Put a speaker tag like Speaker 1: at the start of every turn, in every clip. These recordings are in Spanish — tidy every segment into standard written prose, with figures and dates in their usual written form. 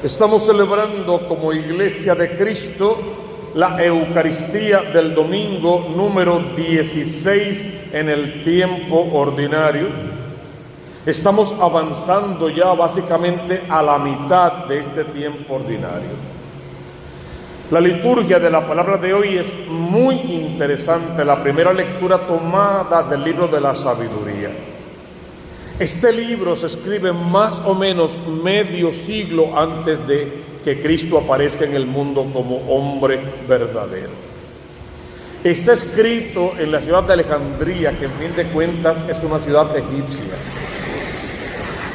Speaker 1: Estamos celebrando como Iglesia de Cristo la Eucaristía del domingo número 16 en el tiempo ordinario. Estamos avanzando ya básicamente a la mitad de este tiempo ordinario. La liturgia de la palabra de hoy es muy interesante, la primera lectura tomada del libro de la sabiduría. Este libro se escribe más o menos medio siglo antes de que Cristo aparezca en el mundo como hombre verdadero. Está escrito en la ciudad de Alejandría, que en fin de cuentas es una ciudad egipcia.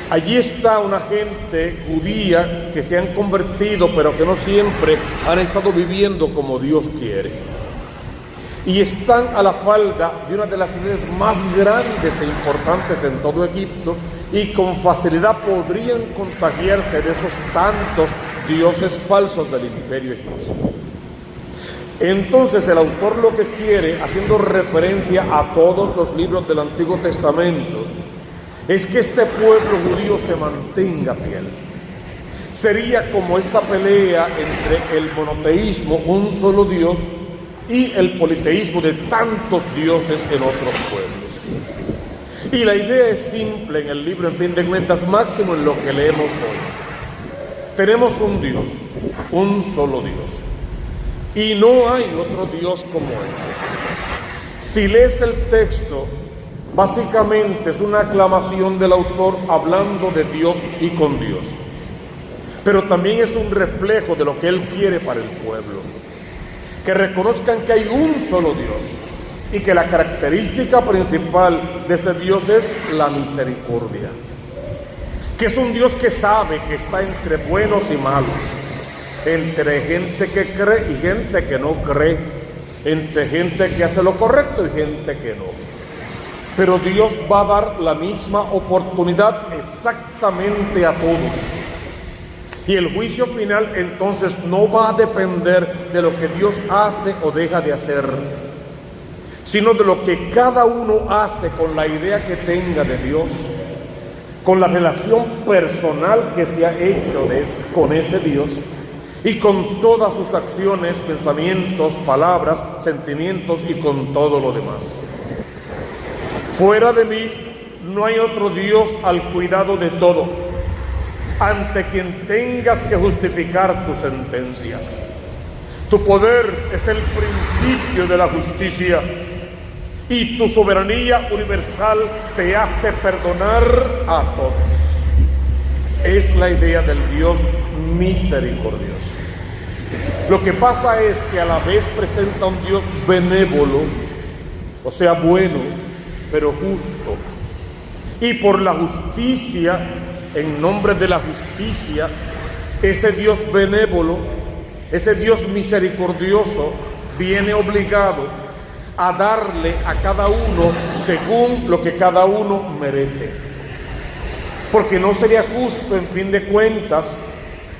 Speaker 1: Allí está una gente judía que se han convertido, pero que no siempre han estado viviendo como Dios quiere. Y están a la falda de una de las ciudades más grandes e importantes en todo Egipto, y con facilidad podrían contagiarse de esos tantos dioses falsos del imperio egipcio. Entonces el autor lo que quiere, haciendo referencia a todos los libros del Antiguo Testamento, es que este pueblo judío se mantenga fiel. Sería como esta pelea entre el monoteísmo, un solo Dios, y el politeísmo de tantos dioses en otros pueblos. Y la idea es simple en el libro, en fin de cuentas, máximo en lo que leemos hoy. Tenemos un Dios, un solo Dios, y no hay otro Dios como ese. Si lees el texto, básicamente es una aclamación del autor hablando de Dios y con Dios, pero también es un reflejo de lo que él quiere para el pueblo. Que reconozcan que hay un solo Dios y que la característica principal de ese Dios es la misericordia. Que es un Dios que sabe que está entre buenos y malos, entre gente que cree y gente que no cree, entre gente que hace lo correcto y gente que no. Pero Dios va a dar la misma oportunidad exactamente a todos. Y el juicio final entonces no va a depender de lo que Dios hace o deja de hacer, sino de lo que cada uno hace con la idea que tenga de Dios, con la relación personal que se ha hecho con ese Dios y con todas sus acciones, pensamientos, palabras, sentimientos y con todo lo demás. Fuera de mí no hay otro Dios al cuidado de todo, ante quien tengas que justificar tu sentencia. Tu poder es el principio de la justicia y tu soberanía universal te hace perdonar a todos. Es la idea del Dios misericordioso. Lo que pasa es que a la vez presenta un Dios benévolo, o sea, bueno, pero justo. Y por la justicia, en nombre de la justicia, ese Dios benévolo, ese Dios misericordioso, viene obligado a darle a cada uno según lo que cada uno merece. Porque no sería justo, en fin de cuentas,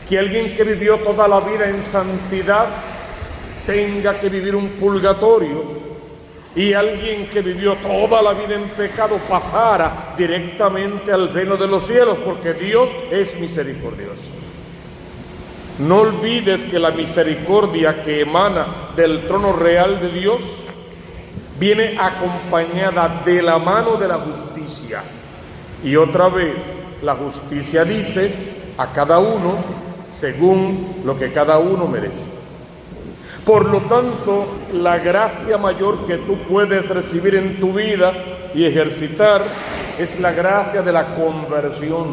Speaker 1: que alguien que vivió toda la vida en santidad tenga que vivir un purgatorio, y alguien que vivió toda la vida en pecado pasara directamente al reino de los cielos, porque Dios es misericordioso. No olvides que la misericordia que emana del trono real de Dios viene acompañada de la mano de la justicia. Y otra vez, la justicia dice a cada uno según lo que cada uno merece. Por lo tanto, la gracia mayor que tú puedes recibir en tu vida y ejercitar es la gracia de la conversión.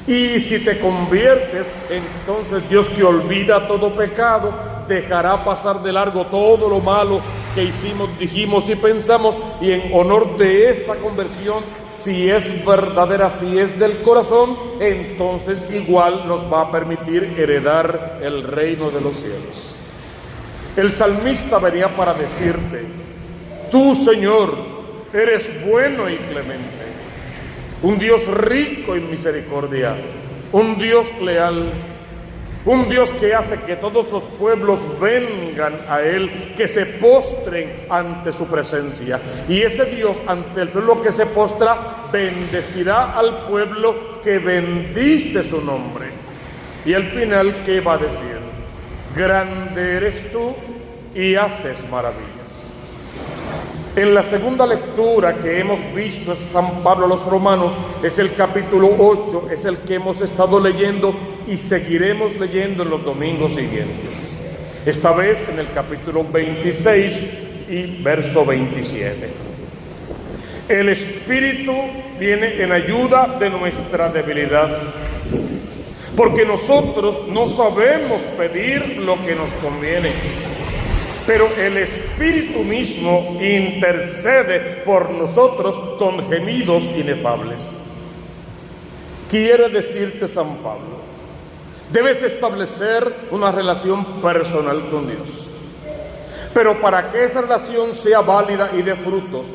Speaker 1: Y si te conviertes, entonces Dios, que olvida todo pecado, dejará pasar de largo todo lo malo que hicimos, dijimos y pensamos, y en honor de esa conversión, si es verdadera, si es del corazón, entonces igual nos va a permitir heredar el reino de los cielos. El salmista venía para decirte: tú, Señor, eres bueno y clemente, un Dios rico en misericordia, un Dios leal, un Dios que hace que todos los pueblos vengan a Él, que se postren ante su presencia. Y ese Dios, ante el pueblo que se postra, bendecirá al pueblo que bendice su nombre. Y al final, ¿qué va a decir? Grande eres tú y haces maravillas. En la segunda lectura que hemos visto es San Pablo a los Romanos, es el capítulo 8, es el que hemos estado leyendo y seguiremos leyendo en los domingos siguientes. Esta vez en el capítulo 26 y verso 27. El Espíritu viene en ayuda de nuestra debilidad, porque nosotros no sabemos pedir lo que nos conviene, pero el Espíritu mismo intercede por nosotros con gemidos inefables. Quiere decirte San Pablo, debes establecer una relación personal con Dios, pero para que esa relación sea válida y de frutos,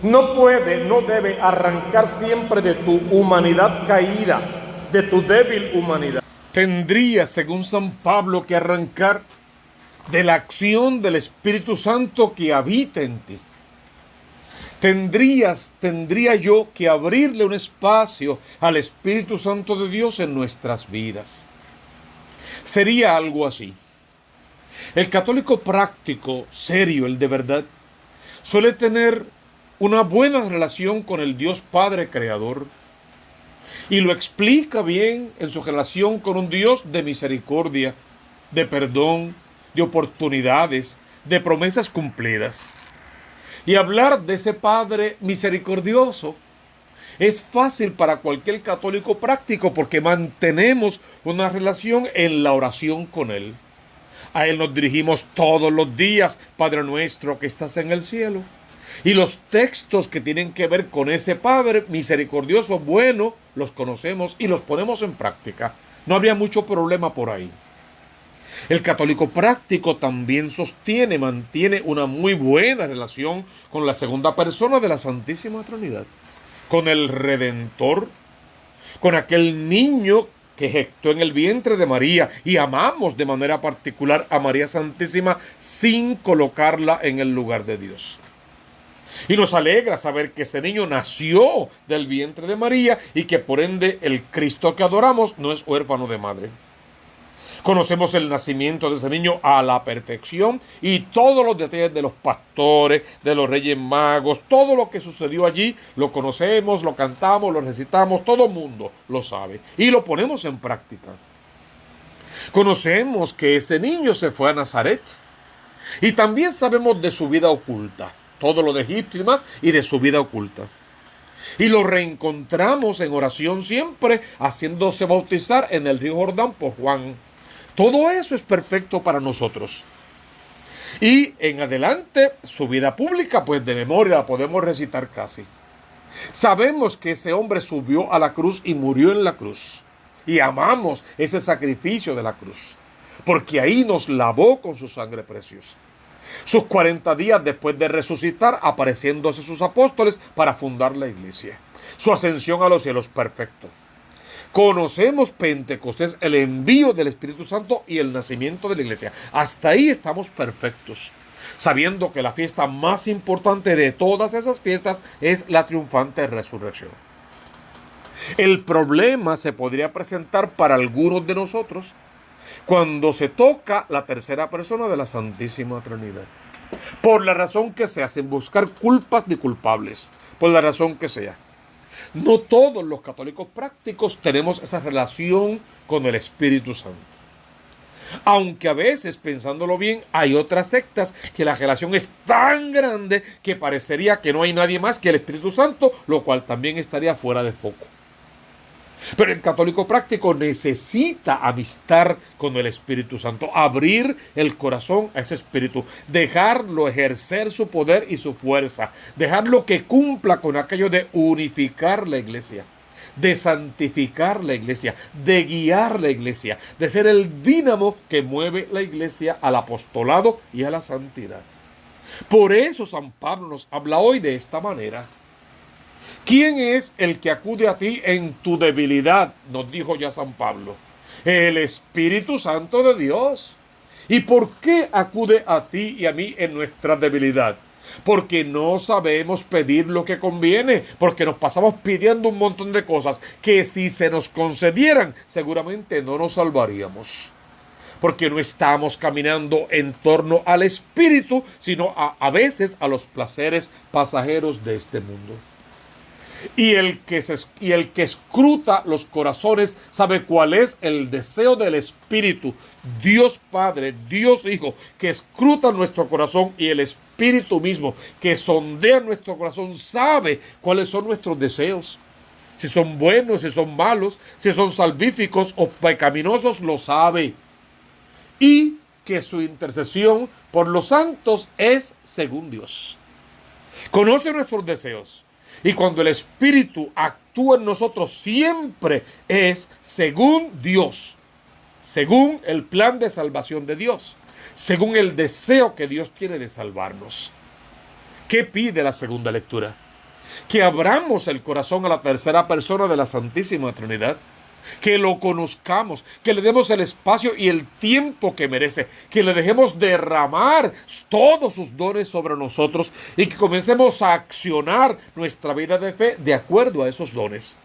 Speaker 1: no debe arrancar siempre de tu humanidad caída, de tu débil humanidad. Tendría, según San Pablo, que arrancar de la acción del Espíritu Santo que habita en ti. Tendría yo que abrirle un espacio al Espíritu Santo de Dios en nuestras vidas. Sería algo así. El católico práctico, serio, el de verdad, suele tener una buena relación con el Dios Padre Creador, y lo explica bien en su relación con un Dios de misericordia, de perdón, de oportunidades, de promesas cumplidas. Y hablar de ese Padre misericordioso es fácil para cualquier católico práctico porque mantenemos una relación en la oración con Él. A Él nos dirigimos todos los días, Padre nuestro que estás en el cielo. Y los textos que tienen que ver con ese Padre misericordioso, bueno, los conocemos y los ponemos en práctica. No había mucho problema por ahí. El católico práctico también mantiene una muy buena relación con la segunda persona de la Santísima Trinidad, con el Redentor, con aquel niño que gestó en el vientre de María, y amamos de manera particular a María Santísima sin colocarla en el lugar de Dios. Y nos alegra saber que ese niño nació del vientre de María y que por ende el Cristo que adoramos no es huérfano de madre. Conocemos el nacimiento de ese niño a la perfección y todos los detalles de los pastores, de los reyes magos, todo lo que sucedió allí lo conocemos, lo cantamos, lo recitamos, todo el mundo lo sabe y lo ponemos en práctica. Conocemos que ese niño se fue a Nazaret y también sabemos de su vida oculta, todo lo de Egipto y demás, y de su vida oculta. Y lo reencontramos en oración siempre, haciéndose bautizar en el río Jordán por Juan. Todo eso es perfecto para nosotros. Y en adelante, su vida pública, pues de memoria la podemos recitar casi. Sabemos que ese hombre subió a la cruz y murió en la cruz. Y amamos ese sacrificio de la cruz, porque ahí nos lavó con su sangre preciosa. Sus 40 días después de resucitar, apareciéndose sus apóstoles para fundar la iglesia. Su ascensión a los cielos, perfecto. Conocemos Pentecostés, el envío del Espíritu Santo y el nacimiento de la iglesia. Hasta ahí estamos perfectos, sabiendo que la fiesta más importante de todas esas fiestas es la triunfante resurrección. El problema se podría presentar para algunos de nosotros cuando se toca la tercera persona de la Santísima Trinidad. Por la razón que sea, sin buscar culpas ni culpables, por la razón que sea. No todos los católicos prácticos tenemos esa relación con el Espíritu Santo. Aunque a veces, pensándolo bien, hay otras sectas que la relación es tan grande que parecería que no hay nadie más que el Espíritu Santo, lo cual también estaría fuera de foco. Pero el católico práctico necesita amistad con el Espíritu Santo, abrir el corazón a ese Espíritu, dejarlo ejercer su poder y su fuerza, dejarlo que cumpla con aquello de unificar la iglesia, de santificar la iglesia, de guiar la iglesia, de ser el dínamo que mueve la iglesia al apostolado y a la santidad. Por eso San Pablo nos habla hoy de esta manera. ¿Quién es el que acude a ti en tu debilidad? Nos dijo ya San Pablo. El Espíritu Santo de Dios. ¿Y por qué acude a ti y a mí en nuestra debilidad? porque no sabemos pedir lo que conviene, porque nos pasamos pidiendo un montón de cosas que si se nos concedieran, seguramente no nos salvaríamos. Porque no estamos caminando en torno al Espíritu, sino a veces a los placeres pasajeros de este mundo. Y el que escruta los corazones sabe cuál es el deseo del Espíritu. Dios Padre, Dios Hijo, que escruta nuestro corazón, y el Espíritu mismo que sondea nuestro corazón sabe cuáles son nuestros deseos. Si son buenos, si son malos, si son salvíficos o pecaminosos, lo sabe. Y que su intercesión por los santos es según Dios. Conoce nuestros deseos. Y cuando el Espíritu actúa en nosotros, siempre es según Dios, según el plan de salvación de Dios, según el deseo que Dios tiene de salvarnos. ¿Qué pide la segunda lectura? Que abramos el corazón a la tercera persona de la Santísima Trinidad, que lo conozcamos, que le demos el espacio y el tiempo que merece, que le dejemos derramar todos sus dones sobre nosotros y que comencemos a accionar nuestra vida de fe de acuerdo a esos dones.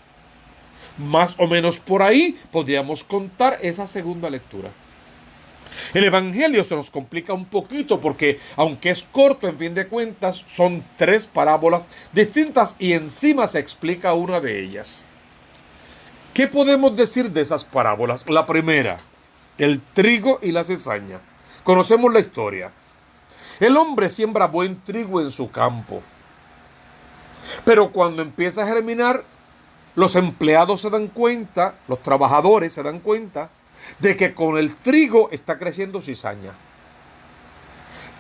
Speaker 1: Más o menos por ahí podríamos contar esa segunda lectura. El Evangelio se nos complica un poquito porque, aunque es corto, en fin de cuentas, son 3 parábolas distintas y encima se explica una de ellas. ¿Qué podemos decir de esas parábolas? La primera, el trigo y la cizaña. Conocemos la historia. El hombre siembra buen trigo en su campo, pero cuando empieza a germinar, los empleados se dan cuenta, los trabajadores se dan cuenta de que con el trigo está creciendo cizaña.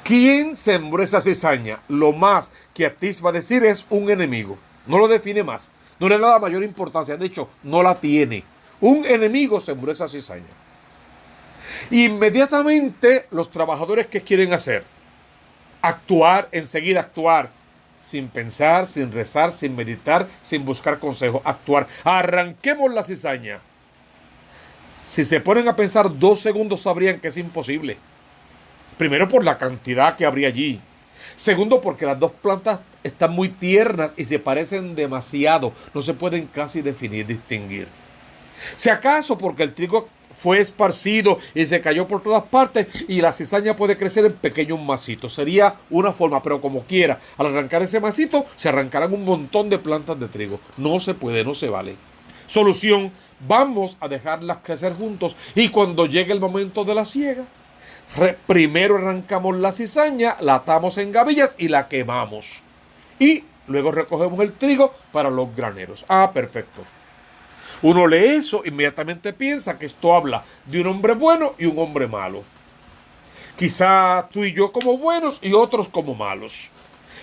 Speaker 1: ¿Quién sembró esa cizaña? Lo más que atisba decir es un enemigo. No lo define más. No le da la mayor importancia, de hecho, no la tiene. Un enemigo sembró esa cizaña. Inmediatamente los trabajadores, ¿qué quieren hacer? Actuar, enseguida actuar, sin pensar, sin rezar, sin meditar, sin buscar consejo, actuar. Arranquemos la cizaña. Si se ponen a pensar 2 segundos sabrían que es imposible. Primero por la cantidad que habría allí. Segundo, porque las 2 plantas están muy tiernas y se parecen demasiado. No se pueden casi definir, distinguir. Si acaso porque el trigo fue esparcido y se cayó por todas partes y la cizaña puede crecer en pequeños macitos. Sería una forma, pero como quiera, al arrancar ese macito se arrancarán un montón de plantas de trigo. No se puede, no se vale. Solución, vamos a dejarlas crecer juntos y cuando llegue el momento de la siega, primero arrancamos la cizaña, la atamos en gavillas y la quemamos. Y luego recogemos el trigo para los graneros. Ah, perfecto. Uno lee eso, inmediatamente piensa que esto habla de un hombre bueno y un hombre malo. Quizá tú y yo como buenos y otros como malos.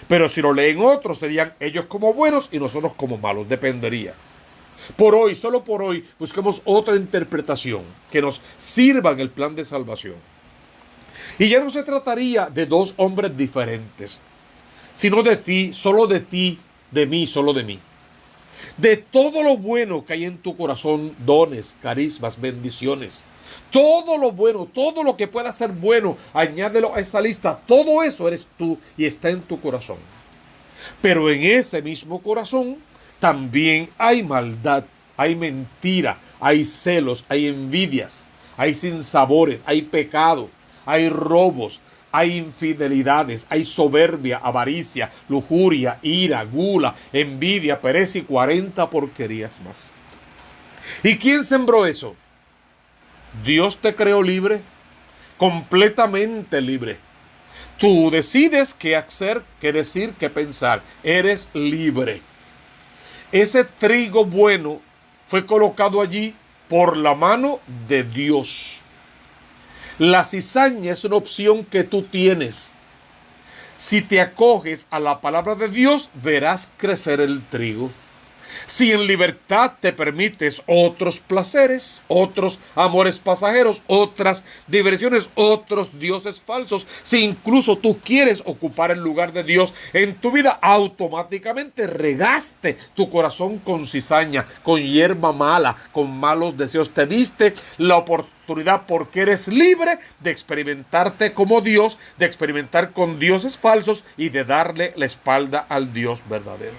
Speaker 1: Pero si lo leen otros, serían ellos como buenos y nosotros como malos. Dependería. Por hoy, solo por hoy, busquemos otra interpretación que nos sirva en el plan de salvación. Y ya no se trataría de 2 hombres diferentes, sino de ti, de mí, solo de mí. De todo lo bueno que hay en tu corazón, dones, carismas, bendiciones. Todo lo bueno, todo lo que pueda ser bueno, añádelo a esa lista. Todo eso eres tú y está en tu corazón. Pero en ese mismo corazón también hay maldad, hay mentira, hay celos, hay envidias, hay sinsabores, hay pecado, hay robos, hay infidelidades, hay soberbia, avaricia, lujuria, ira, gula, envidia, pereza y 40 porquerías más. ¿Y quién sembró eso? Dios te creó libre, completamente libre. Tú decides qué hacer, qué decir, qué pensar. Eres libre. Ese trigo bueno fue colocado allí por la mano de Dios. La cizaña es una opción que tú tienes. Si te acoges a la palabra de Dios, verás crecer el trigo. Si en libertad te permites otros placeres, otros amores pasajeros, otras diversiones, otros dioses falsos, si incluso tú quieres ocupar el lugar de Dios en tu vida, automáticamente regaste tu corazón con cizaña, con hierba mala, con malos deseos. Te diste la oportunidad, porque eres libre, de experimentarte como Dios, de experimentar con dioses falsos y de darle la espalda al Dios verdadero.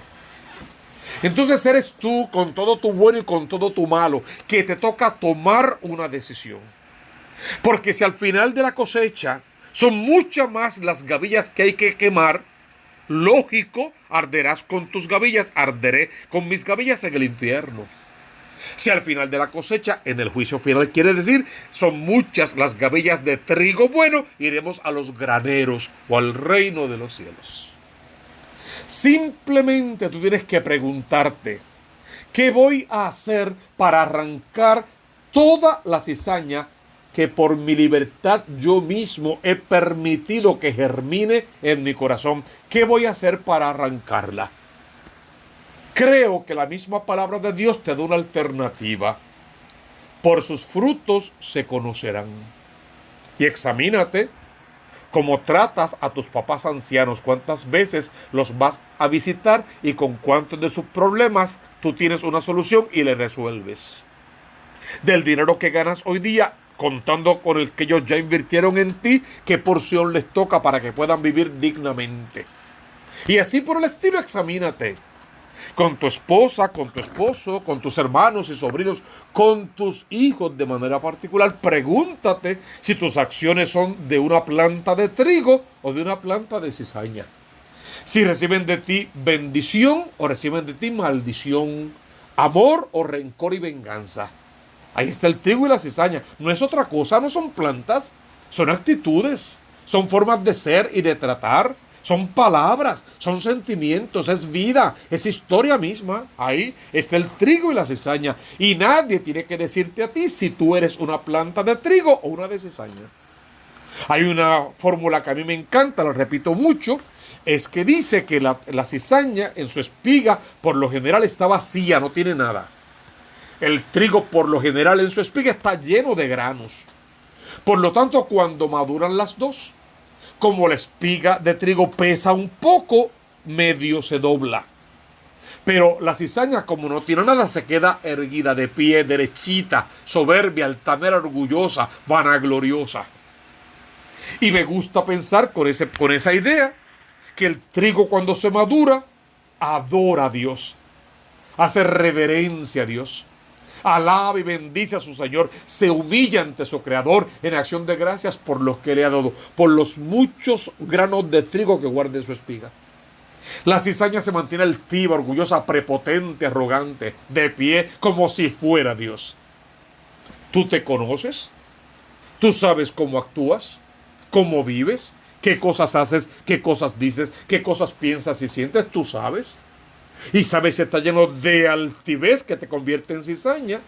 Speaker 1: Entonces eres tú, con todo tu bueno y con todo tu malo, que te toca tomar una decisión. Porque si al final de la cosecha son muchas más las gavillas que hay que quemar, lógico, arderás con tus gavillas, arderé con mis gavillas en el infierno. Si al final de la cosecha, en el juicio final, quiere decir, son muchas las gavillas de trigo bueno, iremos a los graneros o al reino de los cielos. Simplemente tú tienes que preguntarte, ¿qué voy a hacer para arrancar toda la cizaña que por mi libertad yo mismo he permitido que germine en mi corazón? ¿Qué voy a hacer para arrancarla? Creo que la misma palabra de Dios te da una alternativa. Por sus frutos se conocerán. Y examínate cómo tratas a tus papás ancianos, cuántas veces los vas a visitar y con cuántos de sus problemas tú tienes una solución y le resuelves. Del dinero que ganas hoy día, contando con el que ellos ya invirtieron en ti, qué porción les toca para que puedan vivir dignamente. Y así por el estilo, examínate. Con tu esposa, con tu esposo, con tus hermanos y sobrinos, con tus hijos de manera particular. Pregúntate si tus acciones son de una planta de trigo o de una planta de cizaña. Si reciben de ti bendición o reciben de ti maldición, amor o rencor y venganza. Ahí está el trigo y la cizaña. No es otra cosa, no son plantas, son actitudes, son formas de ser y de tratar. Son palabras, son sentimientos, es vida, es historia misma. Ahí está el trigo y la cizaña. Y nadie tiene que decirte a ti si tú eres una planta de trigo o una de cizaña. Hay una fórmula que a mí me encanta, la repito mucho, es que dice que la cizaña en su espiga por lo general está vacía, no tiene nada. El trigo por lo general en su espiga está lleno de granos. Por lo tanto, cuando maduran las dos, como la espiga de trigo pesa un poco, medio se dobla. Pero la cizaña, como no tiene nada, se queda erguida, de pie, derechita, soberbia, altanera, orgullosa, vanagloriosa. Y me gusta pensar con esa idea que el trigo, cuando se madura, adora a Dios, hace reverencia a Dios, alaba y bendice a su Señor, se humilla ante su Creador en acción de gracias por los que le ha dado, por los muchos granos de trigo que guarda en su espiga. La cizaña se mantiene altiva, orgullosa, prepotente, arrogante, de pie, como si fuera Dios. ¿Tú te conoces? ¿Tú sabes cómo actúas? ¿Cómo vives? ¿Qué cosas haces? ¿Qué cosas dices? ¿Qué cosas piensas y sientes? ¿Tú sabes? Y sabes si está lleno de altivez que te convierte en cizaña,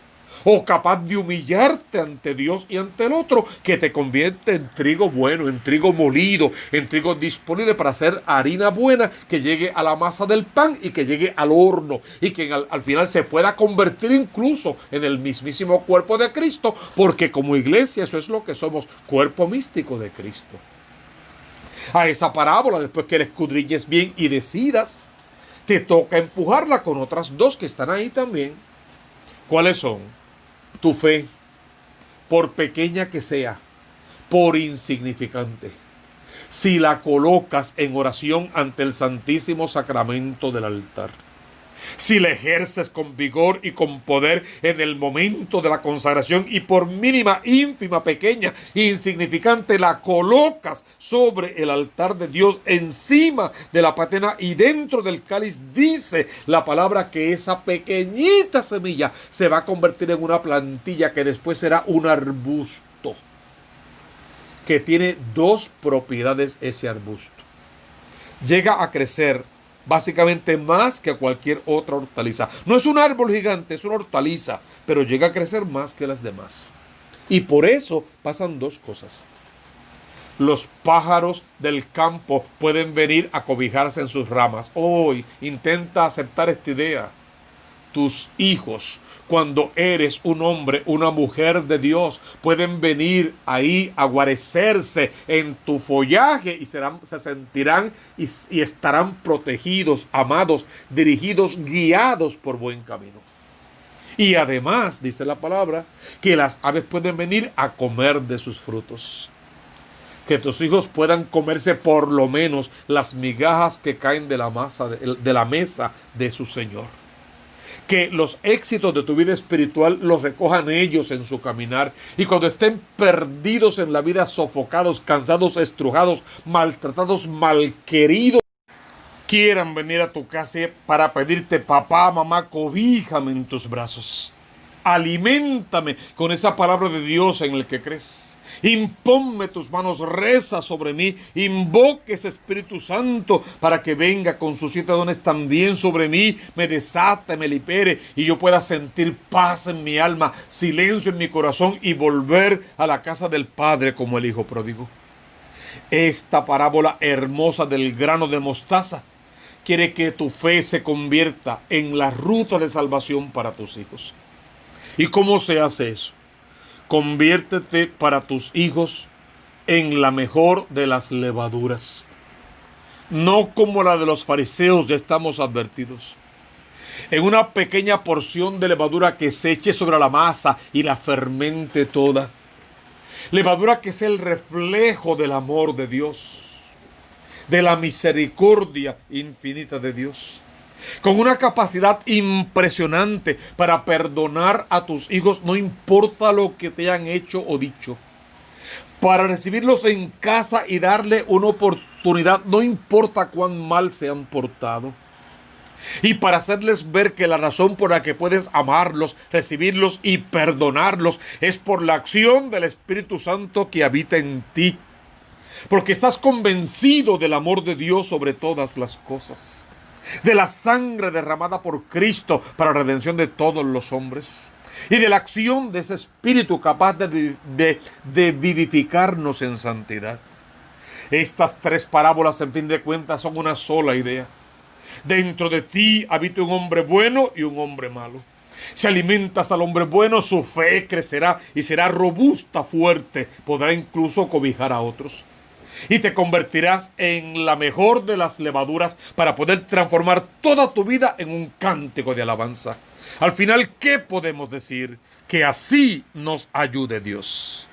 Speaker 1: o capaz de humillarte ante Dios y ante el otro, que te convierte en trigo bueno, en trigo molido, en trigo disponible para hacer harina buena, que llegue a la masa del pan y que llegue al horno, y que al final se pueda convertir incluso en el mismísimo cuerpo de Cristo, porque como iglesia eso es lo que somos, cuerpo místico de Cristo. A esa parábola, después que la escudriñes bien y decidas, te toca empujarla con otras dos que están ahí también. ¿Cuáles son? Tu fe, por pequeña que sea, por insignificante, si la colocas en oración ante el Santísimo Sacramento del altar, si la ejerces con vigor y con poder en el momento de la consagración, y por mínima, ínfima, pequeña, insignificante, la colocas sobre el altar de Dios, encima de la patena y dentro del cáliz, dice la palabra que esa pequeñita semilla se va a convertir en una plantilla que después será un arbusto, que tiene dos propiedades ese arbusto. Llega a crecer básicamente más que cualquier otra hortaliza. No es un árbol gigante, es una hortaliza, pero llega a crecer más que las demás. Y por eso pasan dos cosas. Los pájaros del campo pueden venir a cobijarse en sus ramas. Hoy intenta aceptar esta idea. tus hijos, cuando eres un hombre, una mujer de Dios, pueden venir ahí a guarecerse en tu follaje y se sentirán y estarán protegidos, amados, dirigidos, guiados por buen camino. Y además, dice la palabra, que las aves pueden venir a comer de sus frutos. Que tus hijos puedan comerse por lo menos las migajas que caen de la mesa de su Señor. Que los éxitos de tu vida espiritual los recojan ellos en su caminar. Y cuando estén perdidos en la vida, sofocados, cansados, estrujados, maltratados, malqueridos, quieran venir a tu casa para pedirte: papá, mamá, cobíjame en tus brazos. Aliméntame con esa palabra de Dios en el que crees. Imponme tus manos, reza sobre mí, invoque ese Espíritu Santo para que venga con sus 7 dones también sobre mí, me desate, me libere y yo pueda sentir paz en mi alma, silencio en mi corazón y volver a la casa del Padre como el Hijo pródigo. Esta parábola hermosa del grano de mostaza quiere que tu fe se convierta en la ruta de salvación para tus hijos. ¿Y cómo se hace eso? Conviértete para tus hijos en la mejor de las levaduras. No como la de los fariseos, ya estamos advertidos. En una pequeña porción de levadura que se eche sobre la masa y la fermente toda. Levadura que es el reflejo del amor de Dios, de la misericordia infinita de Dios, con una capacidad impresionante para perdonar a tus hijos, no importa lo que te hayan hecho o dicho, para recibirlos en casa y darle una oportunidad, no importa cuán mal se han portado, y para hacerles ver que la razón por la que puedes amarlos, recibirlos y perdonarlos es por la acción del Espíritu Santo que habita en ti, porque estás convencido del amor de Dios sobre todas las cosas, de la sangre derramada por Cristo para la redención de todos los hombres y de la acción de ese Espíritu capaz de vivificarnos en santidad. Estas 3 parábolas, en fin de cuentas, son una sola idea. Dentro de ti habita un hombre bueno y un hombre malo. Si alimentas al hombre bueno, su fe crecerá y será robusta, fuerte, podrá incluso cobijar a otros. Y te convertirás en la mejor de las levaduras para poder transformar toda tu vida en un cántico de alabanza. Al final, ¿qué podemos decir? Que así nos ayude Dios.